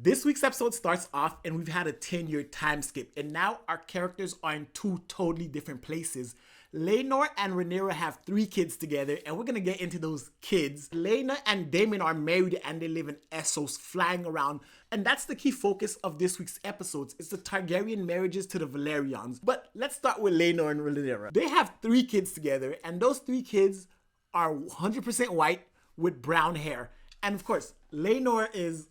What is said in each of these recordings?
This week's episode starts off and we've had a 10-year time skip, and now our characters are in two totally different places. Laenor and Rhaenyra have 3 kids together, and we're gonna get into those kids. Laena and Daemon are married and they live in Essos, flying around. And that's the key focus of this week's episodes. It's the Targaryen marriages to the Velaryons. But let's start with Laenor and Rhaenyra. They have 3 kids together, and those 3 kids are 100% white with brown hair. And of course, Laenor is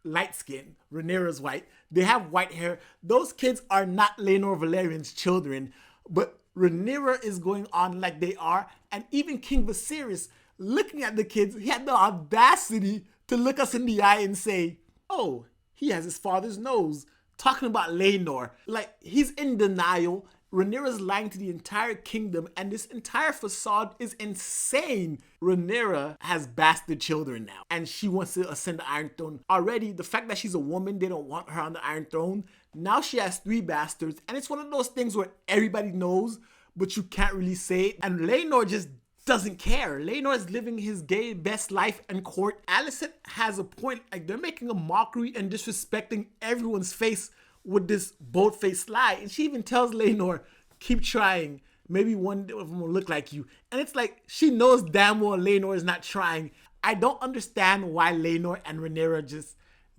light skin, Rhaenyra's white. They have white hair. Those kids are not Laenor Velaryon's children, but Rhaenyra is going on like they are. And even King Viserys, looking at the kids, he had the audacity to look us in the eye and say, oh, he has his father's nose. Talking about Laenor. Like, he's in denial. Rhaenyra's lying to the entire kingdom, and this entire facade is insane. Rhaenyra has bastard children now, and she wants to ascend the Iron Throne. Already, the fact that she's a woman, they don't want her on the Iron Throne. Now she has 3 bastards, and it's one of those things where everybody knows, but you can't really say it. And Laenor just doesn't care. Laenor is living his gay best life in court. Alicent has a point. Like, they're making a mockery and disrespecting everyone's face with this bold-faced lie. And she even tells Laenor, keep trying. Maybe one of them will look like you. And it's like, she knows damn well Laenor is not trying. I don't understand why Laenor and Rhaenyra just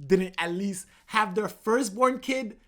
didn't at least have their firstborn kid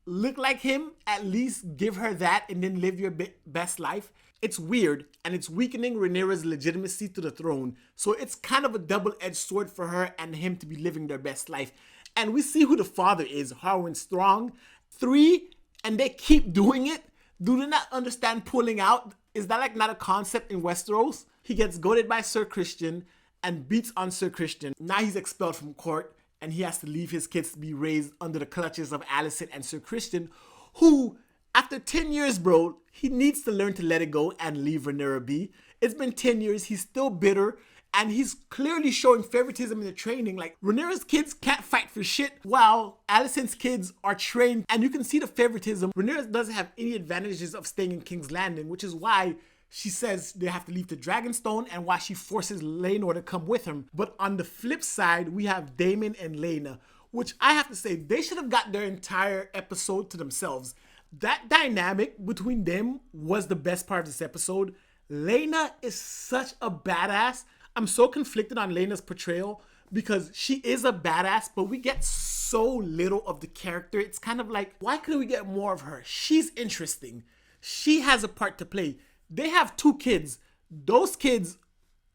look like him. At least give her that and then live your best life. It's weird, and it's weakening Rhaenyra's legitimacy to the throne. So it's kind of a double-edged sword for her and him to be living their best life. And we see who the father is, Harwin Strong. 3, and they keep doing it. Do they not understand pulling out? Is that like not a concept in Westeros? He gets goaded by Sir Christian and beats on Sir Christian. Now he's expelled from court, and he has to leave his kids to be raised under the clutches of Alicent and Sir Christian, who, after 10 years, bro, he needs to learn to let it go and leave Rhaenyra be. It's been 10 years, he's still bitter, and he's clearly showing favoritism in the training. Like, Rhaenyra's kids can't fight for shit, while Alicent's kids are trained, and you can see the favoritism. Rhaenyra doesn't have any advantages of staying in King's Landing, which is why she says they have to leave the Dragonstone and why she forces Laenor to come with him. But on the flip side, we have Daemon and Laena, which I have to say, they should have got their entire episode to themselves. That dynamic between them was the best part of this episode. Laena is such a badass. I'm so conflicted on Laena's portrayal because she is a badass, but we get so little of the character. It's kind of like, why couldn't we get more of her? She's interesting. She has a part to play. They have 2 kids. Those kids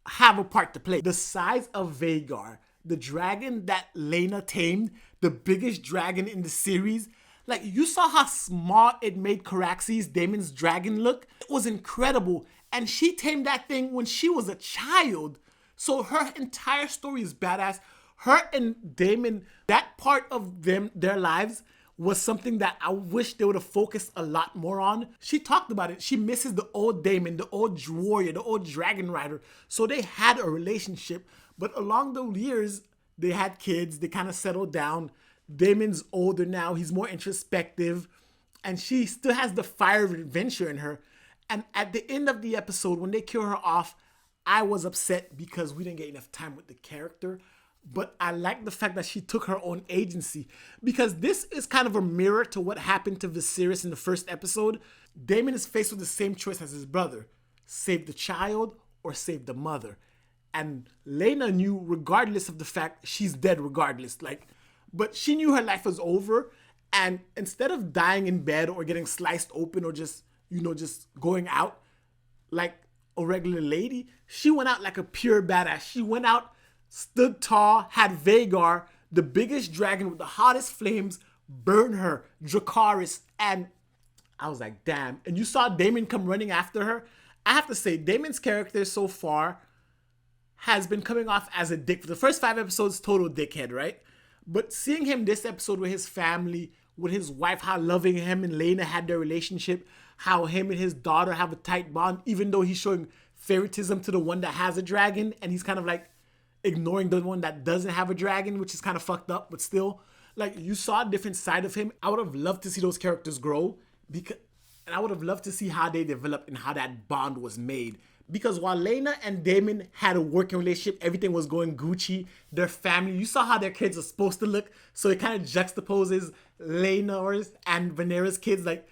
have a part to play. The size of Vhagar, the dragon that Laena tamed, the biggest dragon in the series. Like, you saw how small it made Caraxes, Daemon's dragon, look? It was incredible. And she tamed that thing when she was a child. So her entire story is badass. Her and Daemon, that part of their lives was something that I wish they would have focused a lot more on. She talked about it. She misses the old Daemon, the old warrior, the old dragon rider. So they had a relationship. But along those years, they had kids. They kind of settled down. Daemon's older now. He's more introspective. And she still has the fire of adventure in her. And at the end of the episode, when they kill her off, I was upset because we didn't get enough time with the character. But I like the fact that she took her own agency, because this is kind of a mirror to what happened to Viserys in the first episode. Daemon is faced with the same choice as his brother. Save the child or save the mother. And Laena knew, regardless of the fact she's dead regardless. But she knew her life was over. And instead of dying in bed or getting sliced open or just going out like a regular lady, she went out like a pure badass. She went out, stood tall, had Vhagar, the biggest dragon with the hottest flames, burn her, Dracarys, and I was like, damn. And you saw Daemon come running after her. I have to say, Daemon's character so far has been coming off as a dick. For the first 5 episodes, total dickhead, right? But seeing him this episode with his family, with his wife, how loving him and Laena had their relationship, how him and his daughter have a tight bond, even though he's showing favoritism to the one that has a dragon, and he's kind of like ignoring the one that doesn't have a dragon, which is kind of fucked up, but still, like, you saw a different side of him. I would have loved to see those characters grow, and I would have loved to see how they developed and how that bond was made, Because while Laena and Daemon had a working relationship, everything was going Gucci. Their family, you saw how their kids are supposed to look, so it kind of juxtaposes Laena's and Rhaenyra's kids. Like,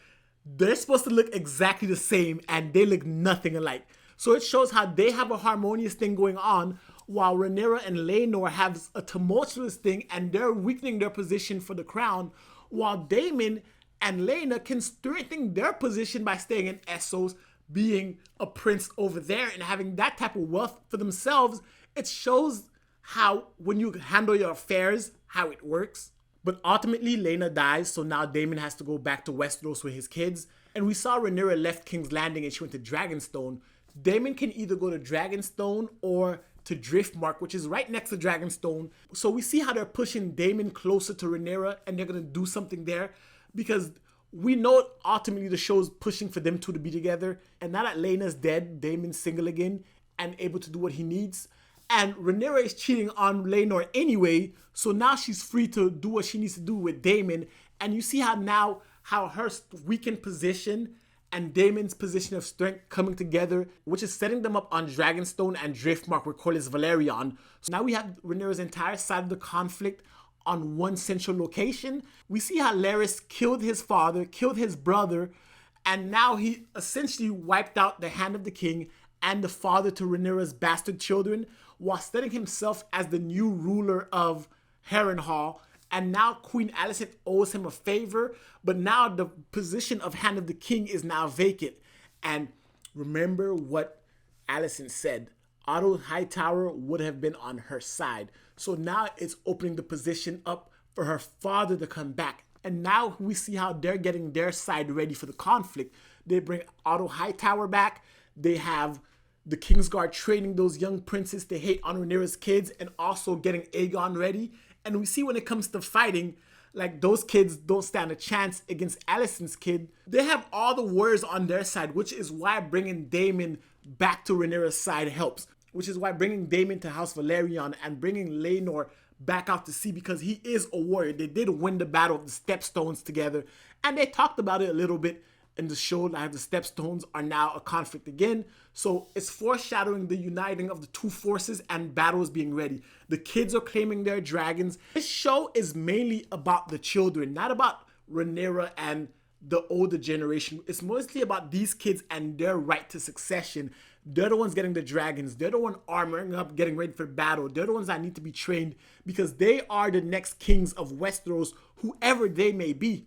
they're supposed to look exactly the same, and they look nothing alike. So it shows how they have a harmonious thing going on, while Rhaenyra and Laenor have a tumultuous thing, and they're weakening their position for the crown, while Daemon and Laena can strengthen their position by staying in Essos, being a prince over there and having that type of wealth for themselves. It shows how when you handle your affairs, how it works. But ultimately, Laena dies, so now Daemon has to go back to Westeros with his kids. And we saw Rhaenyra left King's Landing and she went to Dragonstone. Daemon can either go to Dragonstone or to Driftmark, which is right next to Dragonstone. So we see how they're pushing Daemon closer to Rhaenyra, and they're going to do something there, because we know ultimately the show's pushing for them two to be together. And now that Laena's dead, Daemon's single again and able to do what he needs. And Rhaenyra is cheating on Laenor anyway, so now she's free to do what she needs to do with Daemon. And you see how now, how her weakened position and Daemon's position of strength coming together, which is setting them up on Dragonstone and Driftmark with Corlys Velaryon. So now we have Rhaenyra's entire side of the conflict on one central location. We see how Larys killed his father, killed his brother, and now he essentially wiped out the hand of the king and the father to Rhaenyra's bastard children, while setting himself as the new ruler of Harrenhal. And now Queen Alicent owes him a favor, but now the position of Hand of the King is now vacant. And remember what Alicent said, Otto Hightower would have been on her side. So now it's opening the position up for her father to come back. And now we see how they're getting their side ready for the conflict. They bring Otto Hightower back. They have the Kingsguard training those young princes to hate on Rhaenyra's kids, and also getting Aegon ready. And we see when it comes to fighting, like, those kids don't stand a chance against Alicent's kid. They have all the warriors on their side, which is why bringing Daemon back to Rhaenyra's side helps. Which is why bringing Daemon to House Velaryon and bringing Laenor back out to sea, because he is a warrior. They did win the battle of the Stepstones together, and they talked about it a little bit in the show. Like, the Stepstones are now a conflict again. So it's foreshadowing the uniting of the two forces and battles being ready. The kids are claiming their dragons. This show is mainly about the children, not about Rhaenyra and the older generation. It's mostly about these kids and their right to succession. They're the ones getting the dragons. They're the one armoring up, getting ready for battle. They're the ones that need to be trained, because they are the next kings of Westeros, whoever they may be.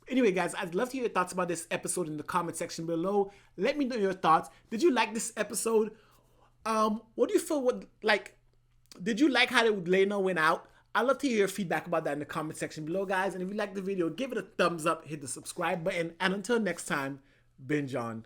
Anyway, guys, I'd love to hear your thoughts about this episode in the comment section below. Let me know your thoughts. Did you like this episode? What do you feel did you like how Laena went out? I'd love to hear your feedback about that in the comment section below, guys. And if you liked the video, give it a thumbs up, hit the subscribe button, and until next time, binge on.